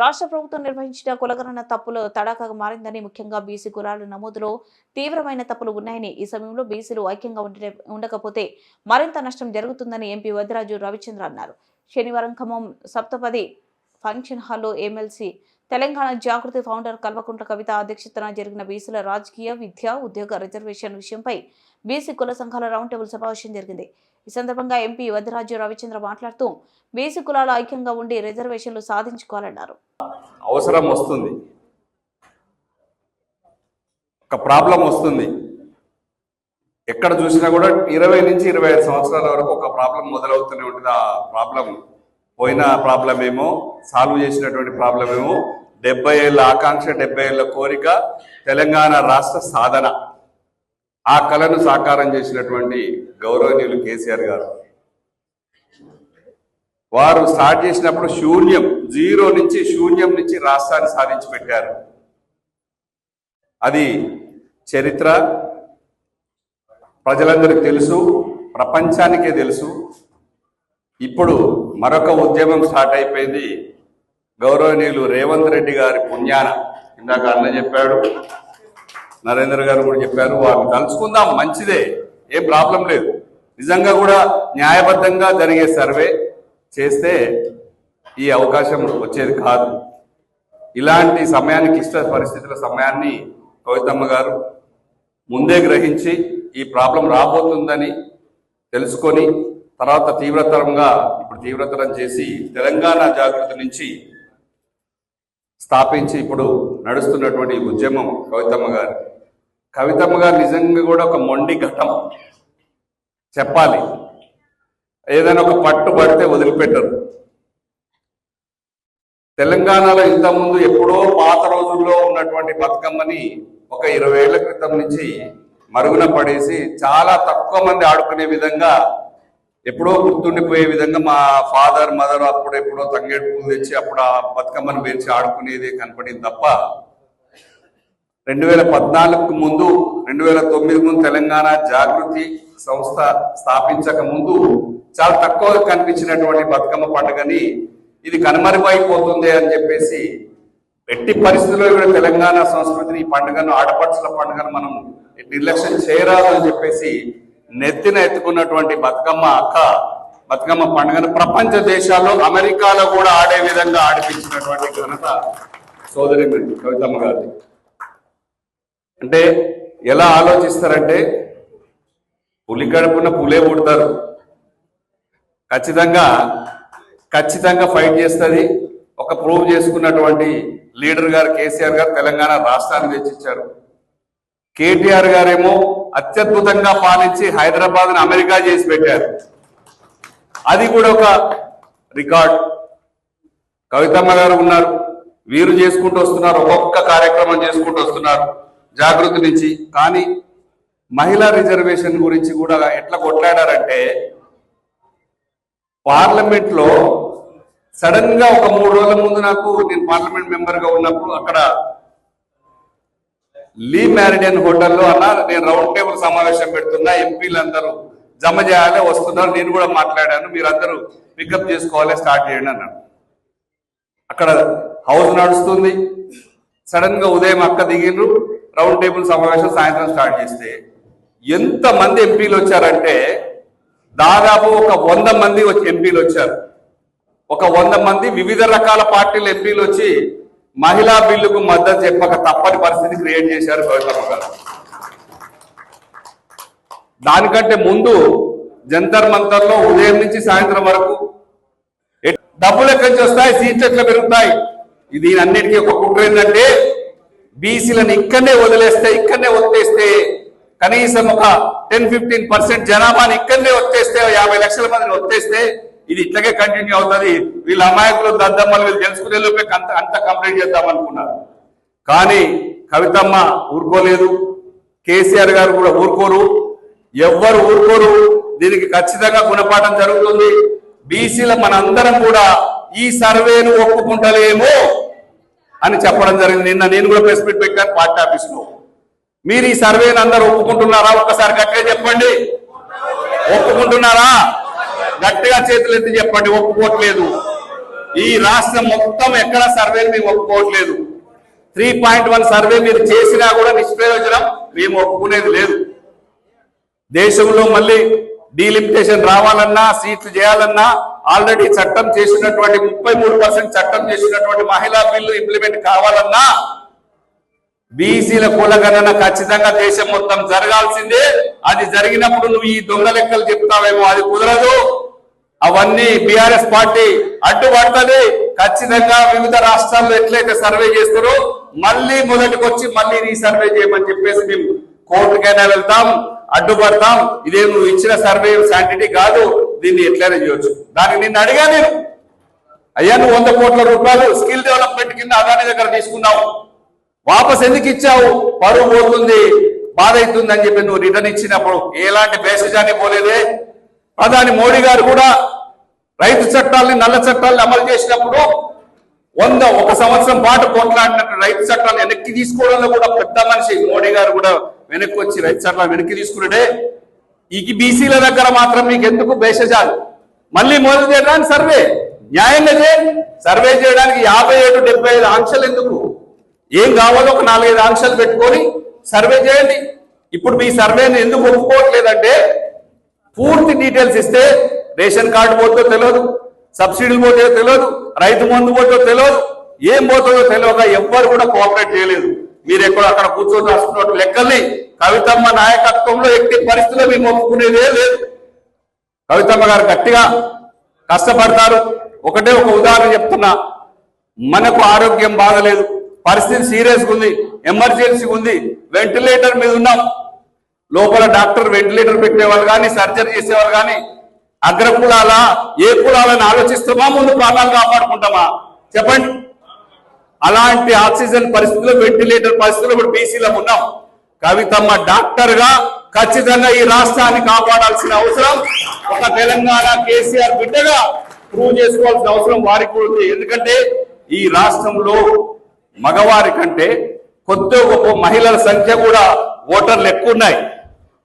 రాష్ట్ర ప్రభుత్వం నిర్వహించిన కులగణన తప్పులు తడాకగా మారిందని, ముఖ్యంగా బీసీ కులాల నమోదులో తీవ్రమైన తప్పులు ఉన్నాయని, ఈ సమయంలో బీసీలు ఐక్యంగా ఉండకపోతే మరింత నష్టం జరుగుతుందని ఎంపీ వద్దిరాజు రవిచంద్ర అన్నారు. శనివారం ఖమ్మం సప్తపది ఫంక్షన్ హాల్లో ఎమ్మెల్సీ తెలంగాణ జాగృతి ఫౌండర్ కల్వకుంట్ల కవిత అధ్యక్షతన జరిగిన బీసీల రాజకీయ, విద్య, ఉద్యోగ రిజర్వేషన్ విషయంపై బీసీ కుల సంఘాల రౌండ్ టేబుల్ సమావేశం జరిగింది. ఈ సందర్భంగా ఎంపీ వద్దిరాజు రవిచంద్ర మాట్లాడుతూ బీసీ కులాలు ఐక్యంగా ఉండి రిజర్వేషన్లు సాధించుకోవాలన్నారు. అవసరం వస్తుంది, ఒక ప్రాబ్లం వస్తుంది. ఎక్కడ చూసినా కూడా 20 నుంచి 25 సంవత్సరాల వరకు ఒక ప్రాబ్లం మొదలవుతూనే ఉంటుంది. ఆ ప్రాబ్లం పోయిన ప్రాబ్లం ఏమో, సాల్వ్ చేసినటువంటి ప్రాబ్లం ఏమో 70 ఏళ్ళ ఆకాంక్ష, 70 ఏళ్ళ కోరిక, తెలంగాణ రాష్ట్ర సాధన. ఆ కళను సాకారం చేసినటువంటి గౌరవనీయులు కేసీఆర్ గారు, వారు స్టార్ట్ చేసినప్పుడు శూన్యం నుంచి రాష్ట్రాన్ని సాధించి పెట్టారు. అది చరిత్ర ప్రజలందరికీ తెలుసు, ప్రపంచానికే తెలుసు. ఇప్పుడు మరొక ఉద్యమం స్టార్ట్ అయిపోయింది. గౌరవనీయులు రేవంత్ రెడ్డి గారి పుణ్యాన, ఇందాక అన్న చెప్పాడు, నరేంద్ర గారు కూడా చెప్పారు, వారిని తలుచుకుందాం, మంచిదే, ఏం ప్రాబ్లం లేదు. నిజంగా కూడా న్యాయబద్ధంగా జరిగే సర్వే చేస్తే ఈ అవకాశం వచ్చేది కాదు. ఇలాంటి సమయాన్ని, క్లిష్ట పరిస్థితుల సమయాన్ని కవితమ్మ గారు ముందే గ్రహించి ఈ ప్రాబ్లం రాబోతుందని తెలుసుకొని తర్వాత తీవ్రతరం చేసి తెలంగాణ జాగృతి నుంచి స్థాపించి ఇప్పుడు నడుస్తున్నటువంటి ఉద్యమం కవితమ్మ గారు నిజంగా కూడా ఒక మొండి ఘటం చెప్పాలి. ఏదైనా ఒక పట్టు పడితే వదిలిపెట్టరు. తెలంగాణలో ఇంతకుముందు ఎప్పుడో పాత రోజుల్లో ఉన్నటువంటి బతుకమ్మని ఒక 20 ఏళ్ల క్రితం నుంచి మరుగున పడేసి చాలా తక్కువ మంది ఆడుకునే విధంగా, ఎప్పుడో గుర్తుండిపోయే విధంగా మా ఫాదర్ మదర్ అప్పుడు ఎప్పుడో తంగేడు పూలు తెచ్చి అప్పుడు ఆ బతుకమ్మను పేర్చి ఆడుకునేదే కనపడింది తప్ప 2014 ముందు, 2009 ముందు తెలంగాణ జాగృతి సంస్థ స్థాపించక ముందు చాలా తక్కువగా కనిపించినటువంటి బతుకమ్మ పండుగని ఇది కనుమరుగైపోతుంది అని చెప్పేసి, ఎట్టి పరిస్థితుల్లో కూడా తెలంగాణ సంస్కృతిని, ఈ పండుగను, ఆడపడుచుల పండుగను మనం నిర్లక్ష్యం చేయరాదు అని చెప్పేసి నెత్తిన ఎత్తుకున్నటువంటి బతుకమ్మ పండుగను ప్రపంచ దేశాల్లో, అమెరికాలో కూడా ఆడే విధంగా ఆడిపించినటువంటి ఘనత సోదరి కవితమ్మ గారి. అంటే ఎలా ఆలోచిస్తారంటే, పులి కడుపున పులే పుడతారు, ఖచ్చితంగా ఫైట్ చేస్తుంది. ఒక ప్రూవ్ చేసుకున్నటువంటి లీడర్ గారు కేసీఆర్ గారు తెలంగాణ రాష్ట్రాన్ని తెచ్చిచ్చారు. కేటీఆర్ గారేమో అత్యద్భుతంగా పాలించి హైదరాబాద్ను అమెరికా చేసి పెట్టారు. అది కూడా ఒక రికార్డ్. కవితమ్మ గారు ఉన్నారు, వీరు చేసుకుంటూ వస్తున్నారు, ఒక్కొక్క కార్యక్రమం చేసుకుంటూ వస్తున్నారు జాగృతి నుంచి. కానీ మహిళా రిజర్వేషన్ గురించి కూడా ఎట్లా కొట్లాడారంటే, పార్లమెంట్ లో సడన్ గా ఒక 3 రోజుల ముందు నేను పార్లమెంట్ మెంబర్ గా ఉన్నప్పుడు అక్కడ లీ మ్యారిడియన్ హోటల్లో నేను రౌండ్ టేబుల్ సమావేశం పెడుతున్నా, ఎంపీలందరూ జమ చేయాలి, వస్తున్నారు, నేను కూడా మాట్లాడాను, మీరందరూ పికప్ చేసుకోవాలి, స్టార్ట్ చేయండి అన్నాను. అక్కడ హౌస్ నడుస్తుంది. సడన్ గా ఉదయం అక్క దిగిండ్రు, రౌండ్ టేబుల్ సమావేశం సాయంత్రం స్టార్ట్ చేస్తే ఎంతమంది ఎంపీలు వచ్చారంటే దాదాపు ఒక 100 మంది ఎంపీలు వచ్చారు. ఒక 100 మంది వివిధ రకాల పార్టీల ఎంపీలు వచ్చి మహిళా బిల్లుకు మద్దతు చెప్పక తప్పని పరిస్థితి క్రియేట్ చేశారు కవితమ్మ గారు. దానికంటే ముందు జంతర్ మంతర్లో ఉదయం నుంచి సాయంత్రం వరకు డబ్బులు ఎక్కడి నుంచి వస్తాయి, సీట్లు ఎట్లా పెరుగుతాయి, దీని అన్నిటికీ ఒక కుట్ర ఏంటంటే, బీసీలను ఇక్కడనే వదిలేస్తే, ఇక్కడనే ఒత్తేస్తే, కనీసం ఒక 10-15% జనాభాని ఇక్కడనే ఒత్తేస్తే, 50 లక్షల మందిని ఒత్తేస్తే ఇది ఇట్లాగే కంటిన్యూ అవుతుంది, వీళ్ళ అమాయకులు దద్దమ్మలు వీళ్ళు తెలుసుకునే లోపే అంత కంప్లైంట్ చేద్దాం అనుకున్నారు. కానీ కవితమ్మ ఊరుకోలేదు, కేసీఆర్ గారు కూడా ఊరుకోరు, ఎవ్వరు ఊరుకోరు. దీనికి ఖచ్చితంగా గుణపాఠం జరుగుతుంది. బీసీల మనందరం కూడా ఈ సర్వేను ఒప్పుకుంటలేమో అని చెప్పడం జరిగింది. నిన్న నేను కూడా ప్రెస్ మీట్ పెట్టాను పార్టీ ఆఫీస్ లో. మీరు ఈ సర్వేని అందరూ ఒప్పుకుంటున్నారా? ఒక్కసారి గట్టిగా చెప్పండి, ఒప్పుకుంటున్నారా? గట్టిగా చేతులు ఎత్తి చెప్పండి. ఒప్పుకోవట్లేదు. ఈ రాష్ట్రం మొత్తం ఎక్కడ సర్వేలు మేము ఒప్పుకోవట్లేదు. 3.1 సర్వే మీరు చేసినా కూడా నిష్ప్రయోజనం, మేము ఒప్పుకునేది లేదు. దేశంలో మళ్ళీ డీలిమిటేషన్ రావాలన్నా, సీట్లు చేయాలన్నా ఆల్రెడీ చట్టం చేసినటువంటి 33% చట్టం చేసినటువంటి మహిళా బిల్లు ఇంప్లిమెంట్ కావాలన్నా బీసీల కులగణన ఖచ్చితంగా దేశం మొత్తం జరగాల్సిందే. అది జరిగినప్పుడు నువ్వు ఈ దొంగ లెక్కలు చెప్తావేమో, అది కుదరదు. అవన్నీ బీఆర్ఎస్ పార్టీ అడ్డుపడుతుంది. ఖచ్చితంగా వివిధ రాష్ట్రాల్లో ఎట్లయితే సర్వే చేస్తారో మళ్ళీ మొదటికి వచ్చి మళ్ళీ రీ సర్వే చేయమని చెప్పేసి మేము కోర్టుకైనా వెళ్తాం, అడ్డుపడతాం. ఇదే నువ్వు ఇచ్చిన సర్వే శాంటిటీ కాదు, దీన్ని ఎట్లయినా చేయొచ్చు. దానికి నిన్ను అడిగా నేను, అయ్యా నువ్వు 100 కోట్ల రూపాయలు స్కిల్ డెవలప్మెంట్ కింద అదాని దగ్గర తీసుకున్నావు, వాపస్ ఎందుకు ఇచ్చావు? పరువు పోతుంది, బాధ అవుతుంది అని చెప్పి నువ్వు రిటర్న్ ఇచ్చినప్పుడు ఎలాంటి భేషజాన్ని పోలేదే. ప్రధాని మోడీ గారు కూడా రైతు చట్టాలని, నల్ల చట్టాలను అమలు చేసినప్పుడు 1 సంవత్సరం పాటు కొట్లాడినట్టు రైతు చట్టాలు వెనక్కి తీసుకోవడంలో కూడా పెద్ద మనిషి మోడీ గారు కూడా వెనక్కి వచ్చి రైతు చట్టాలు వెనక్కి తీసుకున్నాడే. ఈ బీసీల దగ్గర మాత్రం మీకు ఎందుకు భేషజాలు? మళ్ళీ మొదలు చేయడానికి సర్వే న్యాయంగా చేయండి. సర్వే చేయడానికి 57-75 ఆంక్షలు ఎందుకు? ఏం కావాలో ఒక 4-5 ఆంక్షలు పెట్టుకొని సర్వే చేయండి. ఇప్పుడు మీ సర్వేని ఎందుకు ఒప్పుకోవట్లేదంటే పూర్తి డీటెయిల్స్ ఇస్తే రేషన్ కార్డు పోతుందో తెలియదు, సబ్సిడీలు పోతుందో తెలియదు, రైతు మందు పోతుందో తెలియదు, ఏం పోతుందో తెలియక ఎవ్వరు కూడా కోఆపరేట్ చేయలేదు. మీరు ఎక్కడ అక్కడ కూర్చొని రాసుకున్న లెక్కల్ని కవితమ్మ నాయకత్వంలో ఎట్టి పరిస్థితుల్లో మేము ఒప్పుకునేదే లేదు. కవితమ్మ గారు గట్టిగా కష్టపడతారు. ఒకటే ఒక ఉదాహరణ చెప్తున్నా, మనకు ఆరోగ్యం బాగలేదు, పరిస్థితి సీరియస్గా ఉంది, ఎమర్జెన్సీ ఉంది, వెంటిలేటర్ మీద ఉన్నాం. లోపల డాక్టర్ వెంటిలేటర్ పెట్టేవాళ్ళు కానీ, సర్జరీ చేసేవాళ్ళు కానీ అగ్రకులాల ఏ కులాలని ఆలోచిస్తామా, ముందు ప్రాణాలు కాపాడుకుంటామా? చెప్పండి. అలాంటి ఆక్సిజన్ పరిస్థితుల్లో, వెంటిలేటర్ పరిస్థితుల్లో ఇప్పుడు బీసీలో ఉన్నాం. కవితమ్మ డాక్టర్ గా ఖచ్చితంగా ఈ రాష్ట్రాన్ని కాపాడాల్సిన అవసరం ఒక తెలంగాణ కేసీఆర్ బిడ్డగా ప్రూవ్ చేసుకోవాల్సిన అవసరం వారికి కూడా ఉంది. ఎందుకంటే ఈ రాష్ట్రంలో మగవారి కంటే కొద్ది గొప్ప మహిళల సంఖ్య కూడా ఓటర్లు ఎక్కువ ఉన్నాయి.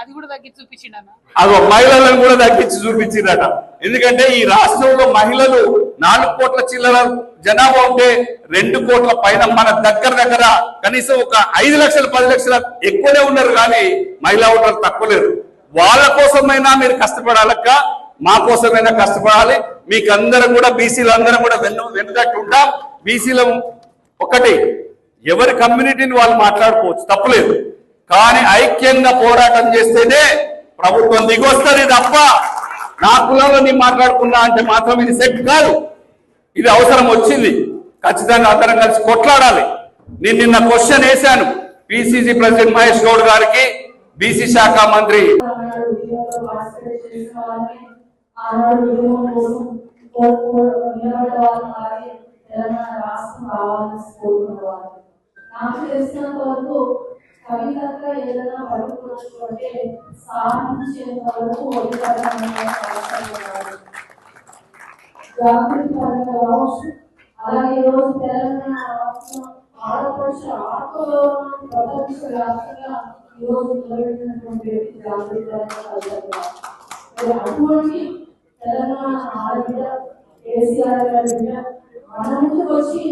అది కూడా తగ్గించి చూపించిండన్న, అది మహిళలను కూడా తగ్గించి చూపించిందట. ఎందుకంటే ఈ రాష్ట్రంలో మహిళలు 4 కోట్ల చిల్లర జనాభా ఉంటే 2 కోట్ల పైన మన దగ్గర కనీసం ఒక 5 లక్షలు 10 లక్షల ఎక్కువనే ఉన్నారు, కానీ మహిళా ఓటర్లు తక్కువ లేరు. వాళ్ళ కోసమైనా మీరు కష్టపడాలక్క, మా కోసమైనా కష్టపడాలి. మీకు అందరం కూడా బీసీలు అందరం కూడా వెనుదట్టు ఉంటాం. బీసీలో ఒకటి, ఎవరి కమ్యూనిటీని వాళ్ళు మాట్లాడుకోవచ్చు, తప్పులేదు. కానీ ఐక్యంగా పోరాటం చేస్తేనే ప్రభుత్వం దిగొస్తుంది తప్ప నా కులంలో నీ మాట్లాడుకున్నా అంటే మాత్రం ఇది సెట్ కాదు. ఇది అవసరం వచ్చింది, ఖచ్చితంగా అందరం కలిసి కొట్లాడాలి. నేను నిన్న క్వశ్చన్ వేశాను పిసిసి ప్రెసిడెంట్ మహేష్ గౌడ్ గారికి, బీసీ శాఖ మంత్రి. నాకు తెలిసినంత వరకు కవితగా ఏదైనా పడుకుంటే సాధించేంత వరకు జాగృతి పరంగా కావచ్చు. అలాగే ఈరోజు తెలంగాణ రాష్ట్రం ఆడపడుచు ఆత్మగౌరవాన్ని ప్రపంచ వ్యాప్తంగా ఈరోజు నిలబెట్టినటువంటి వ్యక్తి జాగృతి పరంగా. అటువంటి తెలంగాణ ఆడబిడ్డ కేసీఆర్ గారి బిడ్డ మన ముందుకు వచ్చి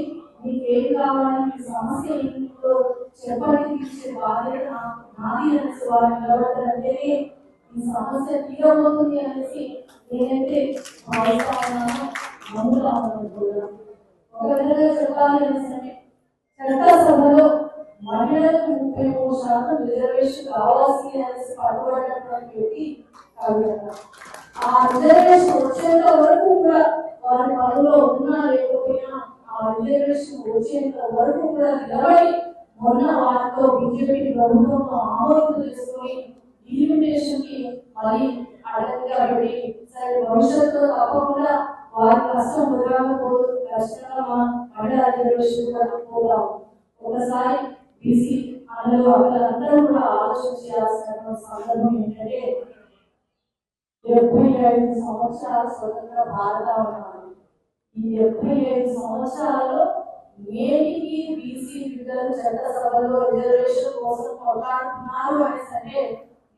మీకేం కావాలి, మీ సమస్య ఏంటో చెప్పడానికి ఇచ్చే బాధ్యత నాది అనేసి వారు నిలబడ్డారంటేనే ఈ సమస్య తీరబోతుంది అనేసి నేనైతే భావిస్తా ఉన్నాను, నమ్ముతా ఉన్నాను. ఒక విధంగా చెప్పాలి అనేసి చట్టసభలో మహిళలకు 33% రిజర్వేషన్ కావాల్సింది అనేసి పట్టుబడినటువంటి వ్యక్తి కవిత. ఆ రిజర్వేషన్ వచ్చేంత వరకు కూడా వారి పనుల్లో ఉన్నా లేకపోయినా ఆ రిజర్వేషన్ వచ్చేంత వరకు కూడా నిలబడి మొన్న వారితో బీజేపీ ప్రభుత్వంలో ఆమోదం చేసుకుని డిలిమిటేషన్ కి మళ్ళీ అడ్డంగా పెట్టి సరే భవిష్యత్తులో తప్పకుండా వారి కష్టం వదలకపోదు, ఖచ్చితంగా మహిళా రిజర్వేషన్ కూడా పోదాం. ఒకసారి బీసీ అందులో అందరూ కూడా ఆలోచన చేయాల్సిన సందర్భం ఏంటంటే 75 సంవత్సరాల స్వతంత్ర భారతావనం. ఈ 75 సంవత్సరాల్లో నేటికి బీసీ బిడ్డలు చట్టసభలో రిజర్వేషన్ కోసం పోరాడుతున్నారు అనేసి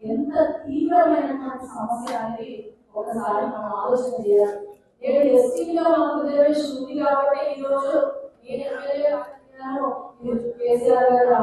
ఎంత తీవ్రమైనటువంటి సమస్య అనేది ఒకసారి మనం ఆలోచన చేయాలి. నేడు ఎస్టీలో మనకు రిజర్వేషన్ ఉంది కాబట్టి ఈ రోజు